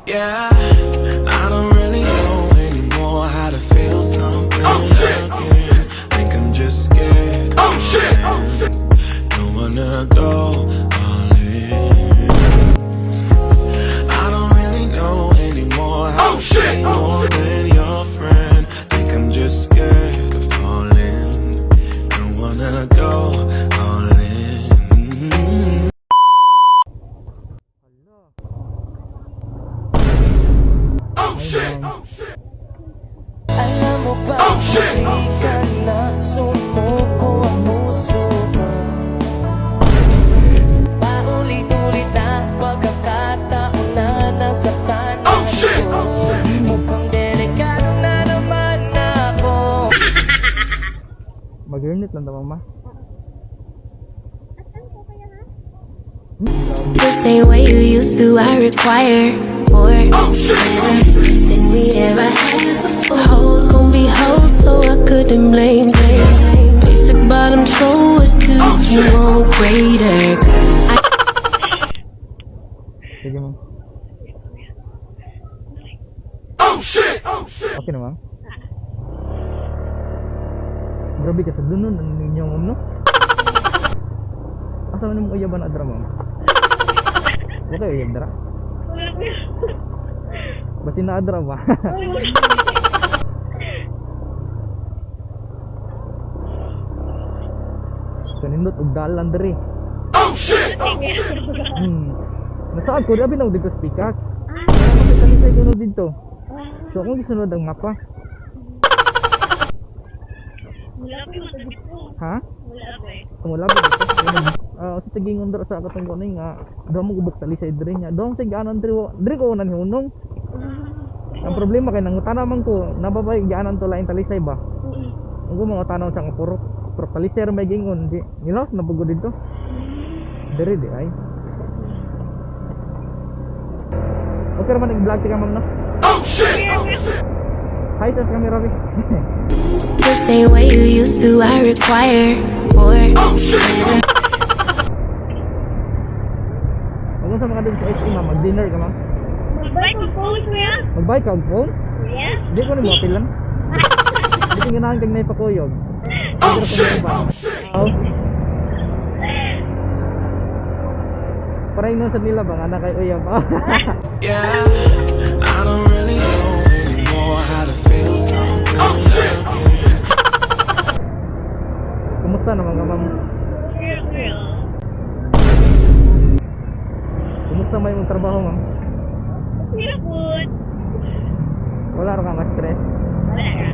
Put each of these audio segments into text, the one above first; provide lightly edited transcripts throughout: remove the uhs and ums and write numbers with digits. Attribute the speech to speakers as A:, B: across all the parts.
A: Yeah, I don't really know anymore how to feel something again. Think I'm just scared. Don't wanna go all in. I don't really know anymore how to be more than your friend. Think I'm just scared of falling. Don't wanna go all in.
B: Alam mo ba, hindi ka na sumuko ang puso mo. Sa paulit-ulit na pagkakataon na nasaktan ako. Mukhang delikado na naman ako.
C: Mag-unit lang daw, ma.
D: The same way you used to, I require more, better than we ever had before. Hoes gon' be hoes, so I couldn't blame. Basic bottom troll, what do you want greater?
C: Sige, ma'am. Okay na, ma'am? Grabe ka sa dunon, ang ninyo, ma'am, no? Asa man mo uyaban adra, ma'am? Wala kayo uyab dara? Basi na adra ba? Kanindot og dalan diri. Nasaan ko abi na dito speakers. Makita ko dito. So kung gisunod ang mapa. Ha? Wala ba dito? Sa tiging under sa katong kuning nga daw mo gubok tali sa idre niya. Dong tiganan diri ko nan hunong. Ang problema kay nangutana man ko nababay gianan to lain talisay ba? Ang mga tanaw sa puro talisay may gingon di. Nilaos na bugod dito. Diri di ay. Okay man nag-vlog ka ma'am no? Hi sa camera bi.
D: The same way you used to, I require more, better.
C: Sa mga din sa SM ma'am, mag-dinner ka ma'am?
E: Mag-buy ko phone, kuya?
C: Mag-buy ka og phone?
E: Yes.
C: Di ko na mo apilan. Di ko ganahan kag naipakuyog. Pero kung ba? Paray nun sa nila bang anak kay uyab.
A: Yeah, I don't really know anymore how to feel something again.
C: Kumusta naman ka ma'am?
E: Kuya.
C: Kumusta may mong trabaho ma'am?
E: Kuya, good.
C: Wala ra ka ma-stress?
E: Wala ka.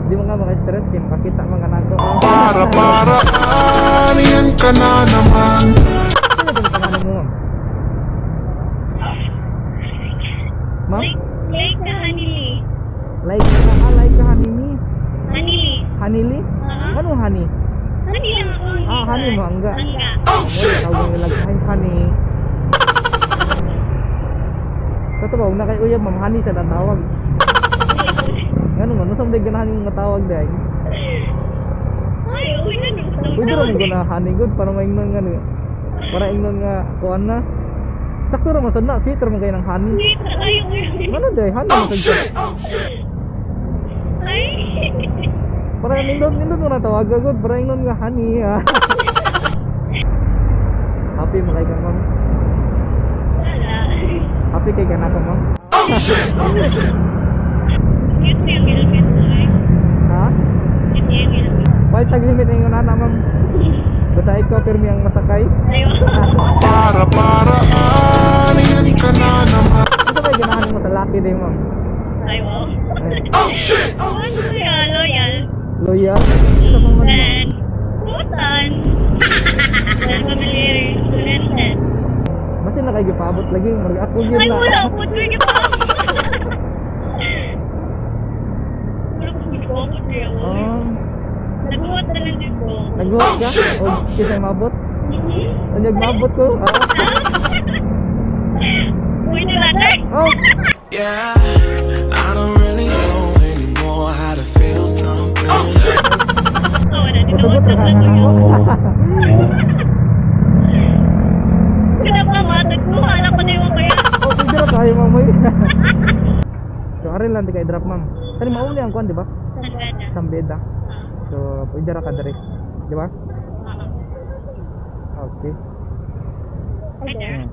C: Di mo nga maka-stress kaya makakita mga nako.
A: Para, yan ka na naman.
C: Ano yung pangalan mo ma'am? Ma'am?
E: Like ka, Hanili.
C: Like ka Hanimi?
E: Hanili.
C: Hanili? Anong honey?
E: Hani lang ako.
C: Honey mo, angga.
E: Angga.
C: Tawag nila, hi honey. Katawag na kay uyab ma'am, honey sa tatawag. Ano man, nusang day ganahan yung matawag day.
E: Ay, uwi na nung
C: Pwede rin ko na honey good para maingnon nga niya. Para ingnon nga kuan na. Sakto ra man sad na, sweeter man kay ng honey.
E: Wait, ay, uwi.
C: Ano day, honey man sad.
E: Ay.
C: Para nindot mo na tawag good, para ingnon nga honey. Happy mo kay kang ma'am.
E: Wala.
C: Happy kay kana ko ma'am.
E: Cute na yung helmet mo, ay.
C: Ha?
E: Cute na yung helmet.
C: Why tag-limit na yung nana ma'am? Basta ikaw pirmi ang masakay.
E: Ayaw.
A: Para, yan ka na naman.
C: Ano kay ganahan mo sa laki day ma'am?
E: Ayaw.
A: Shit!
E: Ano kaya, loyal?
C: Loyal? Ito pang man ma'am.
E: And, putan. And familiar, connected.
C: Basta na kayo gipabot lagi, marga ako yun
E: Ay,
C: na.
E: wala. Putan niyo pa. Wala ko sumikokot niya. Naguhat na lang din ko.
C: Nagbuhat ka? O kisay mabot? O mabot ko?
E: Uy, nilater.
C: Oh!
A: Yeah, I don't really know anymore how to feel something.
E: Oo,
C: Masugot na kanan ako.
E: Kaya pa, matag ko. Alam ko na yung kaya.
C: O, pwede na tayo mamoy. Ari lang di kay drop ma'am. Kani mao ni ang kuan di ba?
E: Sagada.
C: Sambeda. So pwede ra ka diri. Di ba? Okay.
E: Hi there.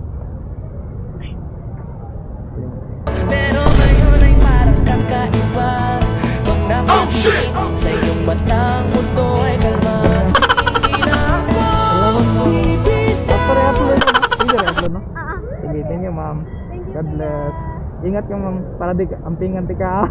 B: Pero ngayon ay parang kakaiba. Pag napatingin sa iyong mata, mundo ay kalma. Hindi na ako
C: Salamat ma'am.
B: bibitaw.
C: After i-upload mo, sige i-upload no? Sige, thank you ma'am. God bless. Ingat ka ma'am, para di ka, ampingan ti ka.